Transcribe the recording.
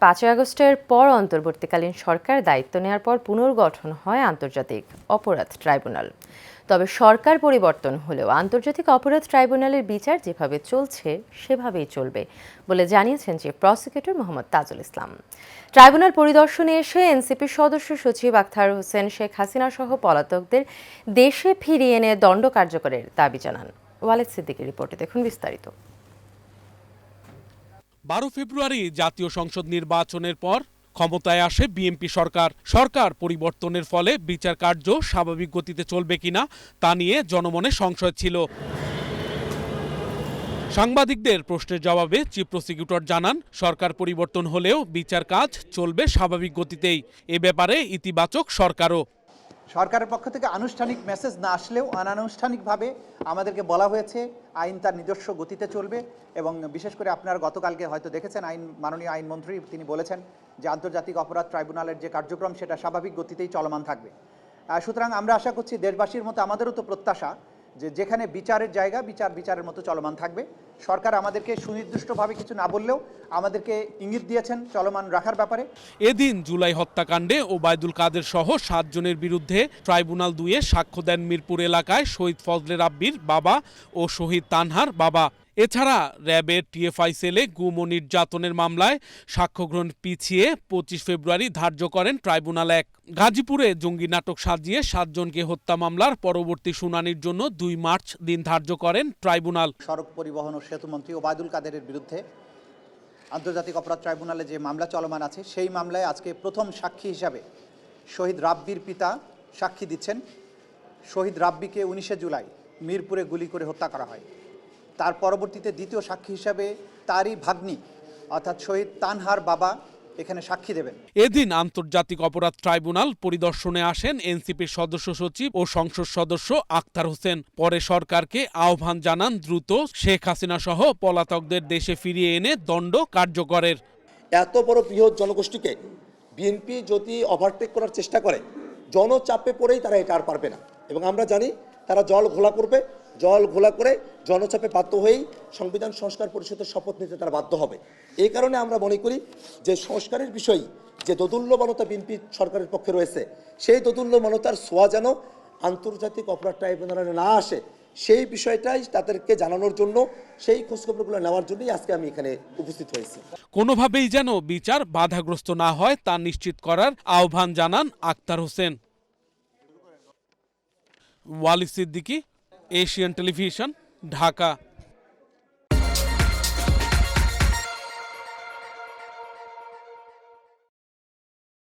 5 আগস্টের পর অন্তর্বর্তীকালীন সরকার দায়িত্ব নেওয়ার পর পুনর্গঠন হয় আন্তর্জাতিক অপরাধ ট্রাইব্যুনাল। তবে সরকার পরিবর্তন হলেও আন্তর্জাতিক অপরাধ ট্রাইব্যুনালের বিচার যেভাবে চলছে সেভাবেই চলবে বলে জানিয়েছেন chief prosecutor Mohammad Tajul Islam. Tribunal পরিদর্শনে এসে এনসিপির সদস্য সচিব আখতার হোসেন শেখ হাসিনা সহ পলাতকদের দেশে ফিরিয়ে এনে দণ্ড কার্যকরের দাবি জানান। ওয়ালেদ সিদ্দিকের রিপোর্টে দেখুন বিস্তারিত। 12 ফেব্রুয়ারি জাতীয় সংসদ নির্বাচনের পর ক্ষমতায় আসে বিএনপি সরকার। সরকার পরিবর্তনের ফলে বিচার কার্য স্বাভাবিক গতিতে চলবে কিনা তা নিয়ে জনমনে সংশয় ছিল। সাংবাদিকদের প্রশ্নের জবাবে চিফ প্রসিকিউটর জানান, সরকার পরিবর্তন হলেও বিচার কাজ চলবে স্বাভাবিক গতিতেই। এ ব্যাপারে ইতিবাচক সরকারও। সরকারের পক্ষ থেকে আনুষ্ঠানিক মেসেজ না আসলেও অনানুষ্ঠানিকভাবে আমাদেরকে বলা হয়েছে আইন তার নিজস্ব গতিতে চলবে এবং বিশেষ করে আপনারা গতকালকে হয়তো দেখেছেন মাননীয় আইনমন্ত্রী তিনি বলেছেন যে আন্তর্জাতিক অপরাধ ট্রাইব্যুনালের যে কার্যক্রম সেটা স্বাভাবিক গতিতেই চলমান থাকবে। সুতরাং আমরা আশা করছি দেশবাসীর মতো আমাদেরও তো প্রত্যাশা যে যেখানে বিচারের জায়গা বিচারের মতো চলমান থাকবে। সরকার আমাদেরকে সুনির্দিষ্টভাবে কিছু না বললেও আমাদেরকে ইঙ্গিত দিয়েছেন চলমান রাখার ব্যাপারে। এদিন জুলাই হত্যাকাণ্ডে ওবায়দুল কাদের সহ 7 জনের বিরুদ্ধে ট্রাইব্যুনাল 2-এ সাক্ষ্য দেন মিরপুর এলাকায় শহীদ ফজলে রাব্বির বাবা ও শহীদ তানহার বাবা। এছাড়া র্যাবের টিএফআই সেলে গুম ও নির্যাতনের মামলায় সাক্ষ্য গ্রহণ পিছিয়ে 25 ফেব্রুয়ারি ধার্য করেন ট্রাইব্যুনাল 1। গাজীপুরে জঙ্গি নাটক সাজিয়ে 7 জনকে হত্যা মামলার পরবর্তী শুনানির জন্য 2 মার্চ দিন ধার্য করেন ট্রাইব্যুনাল। সড়ক পরিবহন ও সেতু মন্ত্রী ওবায়দুল কাদেরের বিরুদ্ধে আন্তর্জাতিক অপরাধ ট্রাইব্যুনালে যে মামলা চলমান আছে সেই মামলায় আজকে প্রথম সাক্ষী হিসাবে শহীদ রাব্বির পিতা সাক্ষী দিচ্ছেন। শহীদ রাব্বিকে 19 জুলাই মিরপুরে গুলি করে হত্যা করা হয়। তার পরবর্তীতে দ্বিতীয় সাক্ষী হিসাবে তারই ভাগ্নি অর্থাৎ শহীদ তানহার বাবা এখানে সাক্ষী দেবেন। এদিন আন্তর্জাতিক অপরাধ ট্রাইব্যুনাল পরিদর্শনে আসেন এনসিপির সদস্য সচিব ও সংসদ সদস্য আখতার হোসেন। পরে সরকারকে আহ্বান জানান দ্রুত শেখ হাসিনা সহ পলাতকদের দেশে ফিরিয়ে এনে দণ্ড কার্যকরের। এত বড় বৃহৎ জনগোষ্ঠীকে বিএনপি যদি ওভারটেক করার চেষ্টা করে জনচাপে পড়েই তারা এটা আর পারবে না এবং আমরা জানি তারা জল ঘোলা করে জনচাপে বাধ্য হয়েই সংবিধান সংস্কার পরিষদের শপথ নিতে তারা বাধ্য হবে। এই কারণে আমরা মনে করি যে সংস্কারের বিষয় যে দোদুল্যমানতা বিএনপি সরকারের পক্ষে রয়েছে সেই দোদুল্যমানতার ছোঁয়া যেন আন্তর্জাতিক অপরাধ ট্রাইব্যুনালে না আসে সেই বিষয়টাই তাদেরকে জানানোর জন্য সেই খোঁজখবরগুলো নেওয়ার জন্যই আজকে আমি এখানে উপস্থিত হয়েছি। কোনোভাবেই যেন বিচার বাধাগ্রস্ত না হয় তা নিশ্চিত করার আহ্বান জানান আখতার হোসেন। Walid Siddiqui, Asian television, Dhaka.